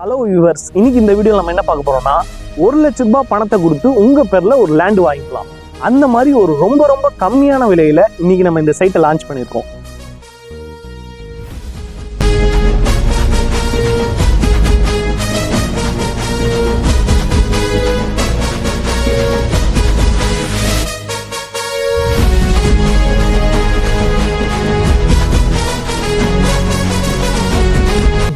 Hello viewers, இன்னைக்கு இந்த வீடியோவில் நம்ம என்ன பார்க்க போறோம்னா 1 லட்ச ரூபாய் பணத்தை கொடுத்து உங்க பேர்ல ஒரு லேண்ட் வாங்கிக்கலாம். அந்த மாதிரி ஒரு ரொம்ப ரொம்ப கம்மியான விலையில இன்னைக்கு நம்ம இந்த சைட்டை லான்ச் பண்ணியிருக்கோம்.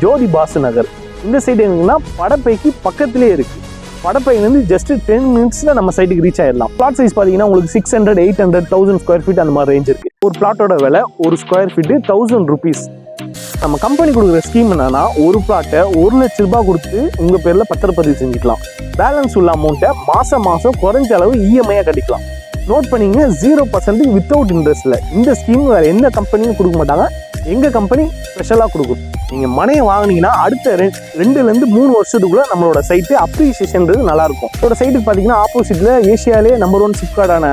ஜோதி பாசு நகர். இந்த சைடு என்னன்னா படப்பைக்கு பக்கத்திலே இருக்கு. படப்பையிலேருந்து ஜஸ்ட் 10 மினிட்ஸ்ல நம்ம சைட்டுக்கு ரீச் ஆயிடலாம். பிளாட் சைஸ் பார்த்தீங்கன்னா உங்களுக்கு 600, 800, 1000 ஸ்கொயர் ஃபீட் அந்த மாதிரி ரேஞ்ச் இருக்கு. ஒரு பிளாட்டோட விலை ஒரு ஸ்கொயர் ஃபீட்டு 1000 ருபீஸ். நம்ம கம்பெனி கொடுக்குற ஸ்கீம் என்னன்னா ஒரு பிளாட்டை 1 லட்ச ரூபாய் கொடுத்து உங்க பேர்ல பத்திரப்பதிவு செஞ்சுக்கலாம். பேலன்ஸ் உள்ள அமௌண்ட்டை மாசம் குறைஞ்ச அளவு இஎம்ஐயா கட்டிக்கலாம். நோட் பண்ணிங்க, 0% வித்தவுட் இன்ட்ரெஸ்ட்ல. இந்த ஸ்கீம் வேற எந்த கம்பெனியும் கொடுக்க மாட்டாங்க. எங்க கம்பெனி ஸ்பெஷலா கொடுக்கும். நீங்க மனையை வாங்கினீங்கன்னா அடுத்த 2லேருந்து 3 வருஷத்துக்குள்ள நம்மளோட சைட்டு அப்ரிசியேஷன்றது நல்லா இருக்கும். இதோட சைட்டுக்கு பார்த்தீங்கன்னா ஆப்போசிட்ல ஏசியாலே நம்பர் 1 சிப்கார்டான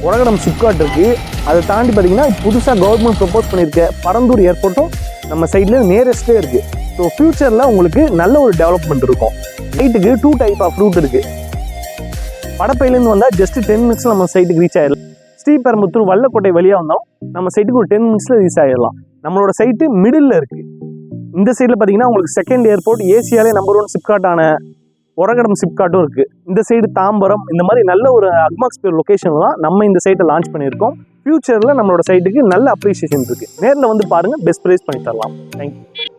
உரகடம் சிப்கார்ட் இருக்கு. அதை தாண்டி பார்த்தீங்கன்னா புதுசாக கவர்மெண்ட் ப்ரொபோஸ் பண்ணியிருக்க பரந்தூர் ஏர்போர்ட்டும் நம்ம சைட்ல நியரஸ்டே இருக்கு. ஸோ ஃபியூச்சர்ல உங்களுக்கு நல்ல ஒரு டெவலப்மெண்ட் இருக்கும். சைட்டுக்கு 2 டைப் ஆஃப் ரூட் இருக்கு. படப்பையிலேருந்து வந்தால் ஜஸ்ட் 10 மினிட்ஸ்ல நம்ம சைட்டுக்கு ரீச் ஆயிடலாம். ஸ்ரீபெரும்புத்தூர் வல்லக்கோட்டை வழியாக வந்தாலும் நம்ம சைட்டுக்கு ஒரு 10 மினிட்ஸ்ல ரீச் ஆயிடலாம். நம்மளோட சைட்டு மிடில் இருக்கு. இந்த சைடில் பார்த்தீங்கன்னா உங்களுக்கு செகண்ட் ஏர்போர்ட், ஏசியாலே நம்பர் 1 சிப்கார்ட்டான உரகடம் சிப்கார்ட்டும் இருக்கு. இந்த சைடு தாம்பரம், இந்த மாதிரி நல்ல ஒரு அட்மாஸ்பியர் லொகேஷன்லாம் நம்ம இந்த சைட்டை லான்ச் பண்ணியிருக்கோம். ஃபியூச்சரில் நம்மளோட சைட்டுக்கு நல்ல அப்ரிசியேஷன் இருக்கு. நேரில் வந்து பாருங்க, பெஸ்ட் ப்ரைஸ் பண்ணி தரலாம். தேங்க்யூ.